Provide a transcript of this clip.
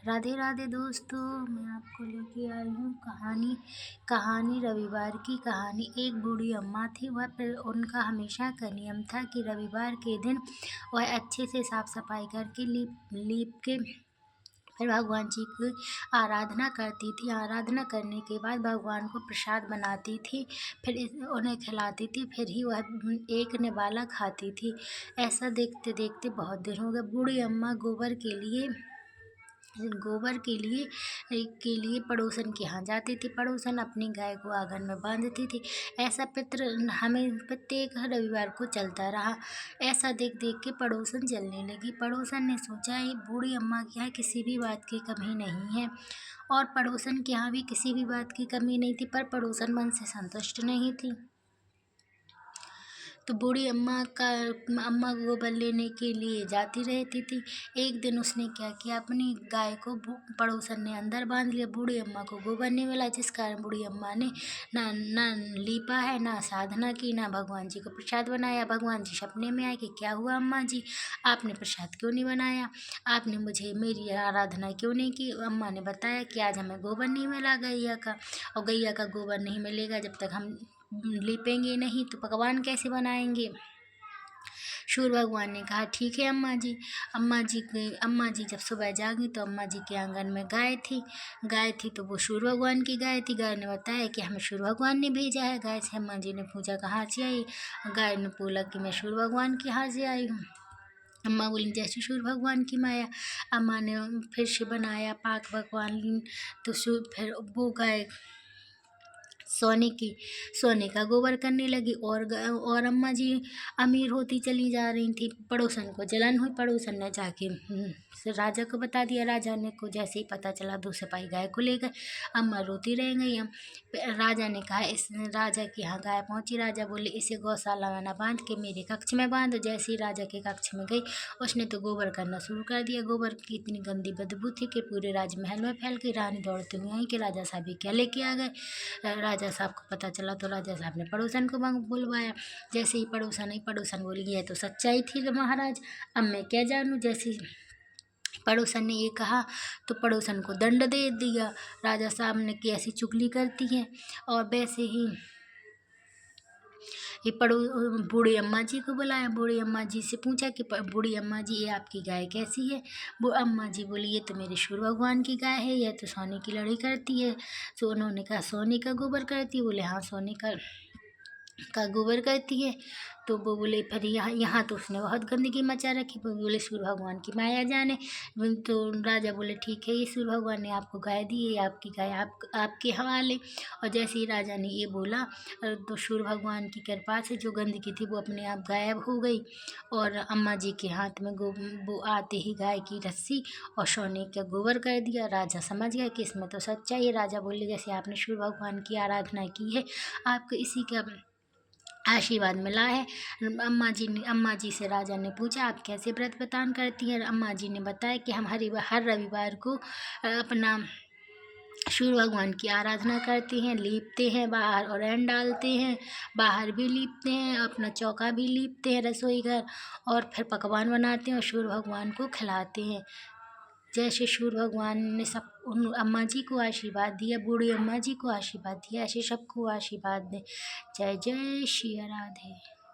राधे राधे दोस्तों, मैं आपको लेके आई हूँ कहानी रविवार की कहानी। एक बूढ़ी अम्मा थी। उनका हमेशा का नियम था कि रविवार के दिन वह अच्छे से साफ सफाई करके लीप के फिर भगवान जी की आराधना करती थी। आराधना करने के बाद भगवान को प्रसाद बनाती थी, फिर उन्हें खिलाती थी, फिर ही वह एक निवाला खाती थी। ऐसा देखते देखते बहुत दिन हो गए। बूढ़ी अम्मा गोबर के लिए पड़ोसन के यहाँ जाती थी। पड़ोसन अपनी गाय को आंगन में बांधती थी। ऐसा हमें प्रत्येक रविवार को चलता रहा। ऐसा देख देख के पड़ोसन जलने लगी। पड़ोसन ने सोचा ये बूढ़ी अम्मा के यहाँ किसी भी बात की कमी नहीं है, और पड़ोसन के यहाँ भी किसी भी बात की कमी नहीं थी, पर पड़ोसन मन से संतुष्ट नहीं थी। तो बूढ़ी अम्मा गोबर लेने के लिए जाती रहती थी। एक दिन उसने क्या किया, अपनी गाय को पड़ोसन ने अंदर बांध लिया। बूढ़ी अम्मा को गोबर नहीं मिला, जिस कारण बूढ़ी अम्मा ने ना लीपा है, ना साधना की, ना भगवान जी को प्रसाद बनाया। भगवान जी सपने में आए कि क्या हुआ अम्मा जी, आपने प्रसाद क्यों नहीं बनाया, आपने मुझे मेरी आराधना क्यों नहीं की। अम्मा ने बताया कि आज हमें गोबर नहीं मिला गैया का, और गैया का गोबर नहीं मिलेगा जब तक हम लीपेंगे नहीं तो पकवान कैसे बनाएंगे। सूर्य भगवान ने कहा ठीक है अम्मा जी। अम्मा जी जब सुबह जागी तो अम्मा जी के आंगन में गाय थी तो वो सूर्य भगवान की गाय थी। गाय ने बताया कि हमें सूर्य भगवान ने भेजा है। गाय से अम्मा जी ने पूछा कहाँ से आई। गाय ने बोला कि मैं सूर्य भगवान के यहाँ से आई हूँ। अम्मा बोली जैसे सूर्य भगवान की माया। अम्मा ने फिर से बनाया पाक पकवान, तो फिर वो गाय सोने का गोबर करने लगी, और अम्मा जी अमीर होती चली जा रही थी। पड़ोसन को जलन हुई। पड़ोसन ने जाके राजा को बता दिया। राजा ने को जैसे ही पता चला, 2 सिपाही गाय को ले गए। अम्मा रोती रह गई। राजा ने कहा राजा के यहाँ गाय पहुंची। राजा बोले इसे गौशाला में ना बांध के मेरे कक्ष में बांधो। जैसे ही राजा के कक्ष में गई, उसने तो गोबर करना शुरू कर दिया। गोबर की इतनी गंदी बदबू थी कि पूरे राजमहल में फैल गई। रानी दौड़ते हुए आई कि राजा साहब ये क्या लेके आ गए। राजा साहब को पता चला तो राजा साहब ने पड़ोसन को बुलवाया। जैसे ही पड़ोसन बोली यह तो सच्चाई थी महाराज, अब मैं क्या जानूं। जैसे ही पड़ोसन ने ये कहा तो पड़ोसन को दंड दे दिया। राजा साहब ने कि ऐसी चुगली करती है। और वैसे ही ये बूढ़ी अम्मा जी को बुलाया। बूढ़ी अम्मा जी से पूछा कि बूढ़ी अम्मा जी ये आपकी गाय कैसी है। वो अम्मा जी बोली ये तो मेरे सूर्य भगवान की गाय है, यह तो सोने की लड़ाई करती है। तो उन्होंने कहा सोने का गोबर करती है। बोले हाँ सोने का गोबर करती है। तो वो बोले फिर यहाँ तो उसने बहुत गंदगी मचा रखी। वो बोले सूर्य भगवान की माया जाने। तो राजा बोले ठीक है ये सूर्य भगवान ने आपको गाय दी है, आपकी गाय आपके हवाले। और जैसे ही राजा ने ये बोला तो सूर्य भगवान की कृपा से जो गंदगी थी वो अपने आप गायब हो गई। और अम्मा जी के हाथ में वो आते ही गाय की रस्सी और सोने का गोबर कर दिया। राजा समझ गया कि इसमें तो सच्चाई है। राजा बोले जैसे आपने सूर्य भगवान की आराधना की है, आपको इसी का आशीर्वाद मिला है। अम्मा जी से राजा ने पूछा आप कैसे व्रत विधान करती हैं। अम्मा जी ने बताया कि हम हर रविवार को अपना सूर्य भगवान की आराधना करते हैं, लीपते हैं बाहर और रैन डालते हैं, बाहर भी लीपते हैं, अपना चौका भी लीपते हैं रसोई घर, और फिर पकवान बनाते हैं और सूर्य भगवान को खिलाते हैं। जैसे सूर्य भगवान ने उन अम्मा जी को आशीर्वाद दिया, बूढ़ी अम्मा जी को आशीर्वाद दिया, ऐसे सबको आशीर्वाद दें। जय जय श्री राधे।